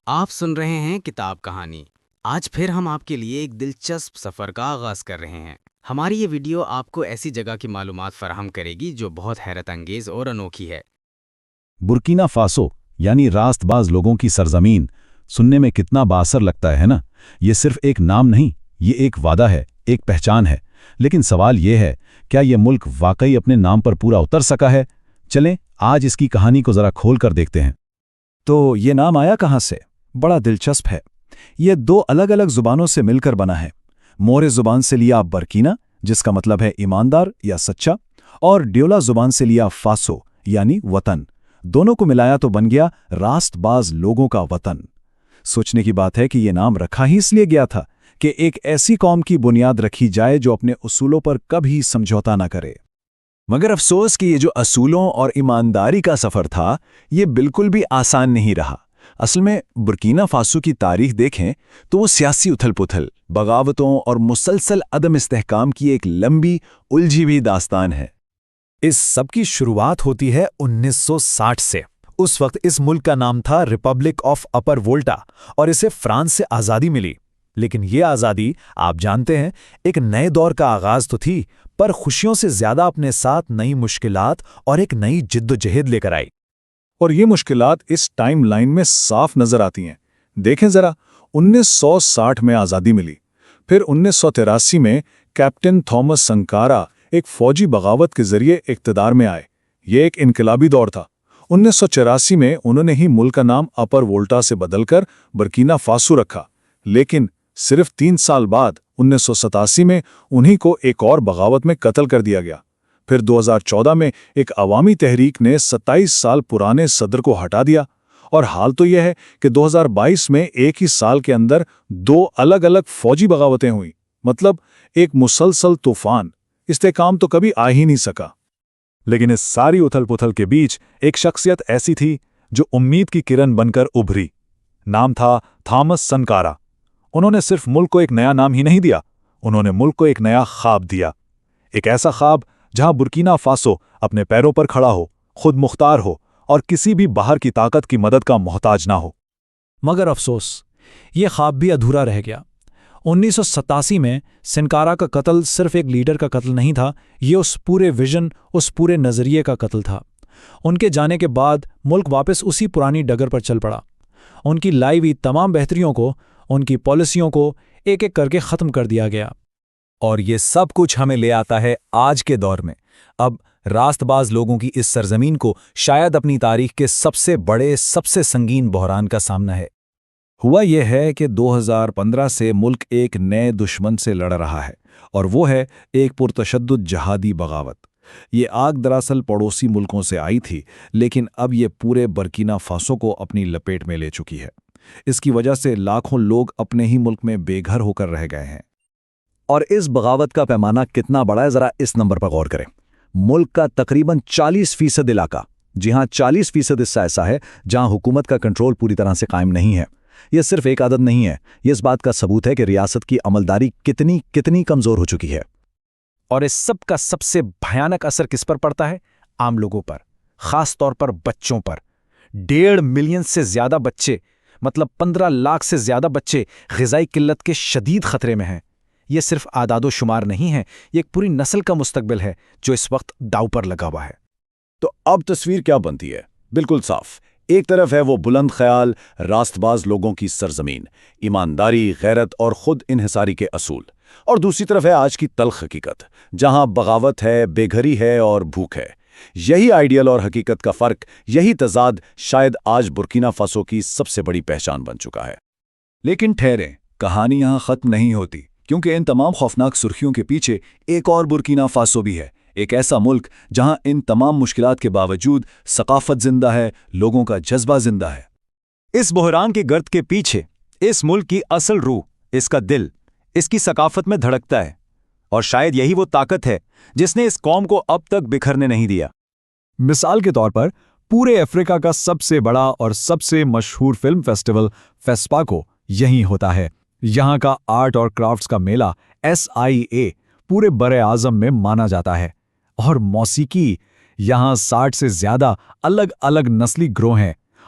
آپ سن رہے ہیں کتاب کہانی۔ آج پھر ہم آپ کے لیے ایک دلچسپ سفر کا آغاز کر رہے ہیں۔ ہماری یہ ویڈیو آپ کو ایسی جگہ کی معلومات فراہم کرے گی جو بہت حیرت انگیز اور انوکھی ہے۔ برکینا فاسو یعنی راست باز لوگوں کی سرزمین سننے میں کتنا بااثر لگتا ہے نا؟ یہ صرف ایک نام نہیں، یہ ایک وعدہ ہے، ایک پہچان ہے۔ لیکن سوال یہ ہے، کیا یہ ملک واقعی اپنے نام پر پورا اتر سکا ہے؟ چلیں آج اس کی کہانی کو ذرا کھول کر دیکھتے ہیں۔ تو یہ نام آیا کہاں سے؟ بڑا دلچسپ ہے۔ یہ دو الگ الگ زبانوں سے مل کر بنا ہے۔ مورے زبان سے لیا برکینا، جس کا مطلب ہے ایماندار یا سچا، اور ڈیولا زبان سے لیا فاسو یعنی وطن۔ دونوں کو ملایا تو بن گیا راست باز لوگوں کا وطن۔ سوچنے کی بات ہے کہ یہ نام رکھا ہی اس لیے گیا تھا کہ ایک ایسی قوم کی بنیاد رکھی جائے جو اپنے اصولوں پر کبھی سمجھوتا نہ کرے۔ مگر افسوس کہ یہ جو اصولوں اور ایمانداری کا سفر تھا، یہ بالکل بھی آسان نہیں رہا۔ اصل میں برکینا فاسو کی تاریخ دیکھیں تو وہ سیاسی اتھل پتھل، بغاوتوں اور مسلسل عدم استحکام کی ایک لمبی الجھی ہوئی داستان ہے۔ اس سب کی شروعات ہوتی ہے 1960 سے۔ اس وقت اس ملک کا نام تھا ریپبلک آف اپر وولٹا اور اسے فرانس سے آزادی ملی۔ لیکن یہ آزادی، آپ جانتے ہیں، ایک نئے دور کا آغاز تو تھی، پر خوشیوں سے زیادہ اپنے ساتھ نئی مشکلات اور ایک نئی جد و جہد لے کر آئی۔ اور یہ مشکلات اس ٹائم لائن میں صاف نظر آتی ہیں۔ دیکھیں ذرا، 1960 میں آزادی ملی، پھر 1983 میں کیپٹن تھامس سنکارا ایک فوجی بغاوت کے ذریعے اقتدار میں آئے۔ یہ ایک انقلابی دور تھا۔ 1984 میں انہوں نے ہی ملک کا نام اپر وولٹا سے بدل کر برکینا فاسو رکھا، لیکن صرف 3 سال بعد 1987 میں انہی کو ایک اور بغاوت میں قتل کر دیا گیا۔ پھر 2014 میں ایک عوامی تحریک نے 27 سال پرانے صدر کو ہٹا دیا، اور حال تو یہ ہے کہ 2022 میں ایک ہی سال کے اندر 2 الگ الگ فوجی بغاوتیں ہوئیں۔ مطلب ایک مسلسل طوفان۔ استحکام تو کبھی آ ہی نہیں سکا۔ لیکن اس ساری اتھل پتھل کے بیچ ایک شخصیت ایسی تھی جو امید کی کرن بن کر ابھری۔ نام تھا تھامس سنکارا۔ انہوں نے صرف ملک کو ایک نیا نام ہی نہیں دیا، انہوں نے ملک کو ایک نیا خواب دیا۔ ایک ایسا خواب جہاں برکینا فاسو اپنے پیروں پر کھڑا ہو، خود مختار ہو اور کسی بھی باہر کی طاقت کی مدد کا محتاج نہ ہو۔ مگر افسوس، یہ خواب بھی ادھورا رہ گیا۔ 1987 میں سنکارا کا قتل صرف ایک لیڈر کا قتل نہیں تھا، یہ اس پورے ویژن، اس پورے نظریے کا قتل تھا۔ ان کے جانے کے بعد ملک واپس اسی پرانی ڈگر پر چل پڑا۔ ان کی لائی ہوئی تمام بہتریوں کو، ان کی پالیسیوں کو ایک ایک کر کے ختم کر دیا گیا۔ اور یہ سب کچھ ہمیں لے آتا ہے آج کے دور میں۔ اب راست باز لوگوں کی اس سرزمین کو شاید اپنی تاریخ کے سب سے بڑے، سب سے سنگین بحران کا سامنا ہے۔ ہوا یہ ہے کہ 2015 سے ملک ایک نئے دشمن سے لڑ رہا ہے، اور وہ ہے ایک پرتشدد جہادی بغاوت۔ یہ آگ دراصل پڑوسی ملکوں سے آئی تھی، لیکن اب یہ پورے برکینا فاسو کو اپنی لپیٹ میں لے چکی ہے۔ اس کی وجہ سے لاکھوں لوگ اپنے ہی ملک میں بے گھر ہو کر رہ گئے ہیں۔ اور اس بغاوت کا پیمانہ کتنا بڑا ہے، ذرا اس نمبر پر غور کریں۔ ملک کا تقریباً 40% علاقہ، جی ہاں 40% حصہ ایسا ہے جہاں حکومت کا کنٹرول پوری طرح سے قائم نہیں ہے۔ یہ صرف ایک عدد نہیں ہے، یہ اس بات کا ثبوت ہے کہ ریاست کی عملداری کتنی کمزور ہو چکی ہے۔ اور اس سب کا سب سے بھیانک اثر کس پر پڑتا ہے؟ عام لوگوں پر، خاص طور پر بچوں پر۔ 1.5 ملین سے زیادہ بچے، مطلب 15 لاکھ سے زیادہ بچے غذائی قلت کے شدید خطرے میں ہیں۔ یہ صرف اعداد و شمار نہیں ہے، یہ ایک پوری نسل کا مستقبل ہے جو اس وقت داؤ پر لگا ہوا ہے۔ تو اب تصویر کیا بنتی ہے؟ بالکل صاف۔ ایک طرف ہے وہ بلند خیال، راست باز لوگوں کی سرزمین، ایمانداری، غیرت اور خود انحصاری کے اصول، اور دوسری طرف ہے آج کی تلخ حقیقت، جہاں بغاوت ہے، بے گھری ہے اور بھوک ہے۔ یہی آئیڈیل اور حقیقت کا فرق، یہی تضاد شاید آج برکینا فاسو کی سب سے بڑی پہچان بن چکا ہے۔ لیکن ٹھہریں، کہانی یہاں ختم نہیں ہوتی، کیونکہ ان تمام خوفناک سرخیوں کے پیچھے ایک اور برکینا فاسو بھی ہے۔ ایک ایسا ملک جہاں ان تمام مشکلات کے باوجود ثقافت زندہ ہے، لوگوں کا جذبہ زندہ ہے۔ اس بحران کے گرد کے پیچھے اس ملک کی اصل روح، اس کا دل، اس کی ثقافت میں دھڑکتا ہے، اور شاید یہی وہ طاقت ہے جس نے اس قوم کو اب تک بکھرنے نہیں دیا۔ مثال کے طور پر پورے افریقہ کا سب سے بڑا اور سب سے مشہور فلم فیسٹیول فیسپاکو یہیں ہوتا ہے۔ یہاں کا آرٹ اور کرافٹس کا میلہ SIA پورے بر اعظم میں مانا جاتا ہے۔ اور موسیقی، یہاں 60 سے زیادہ الگ الگ نسلی گروہ ہیں،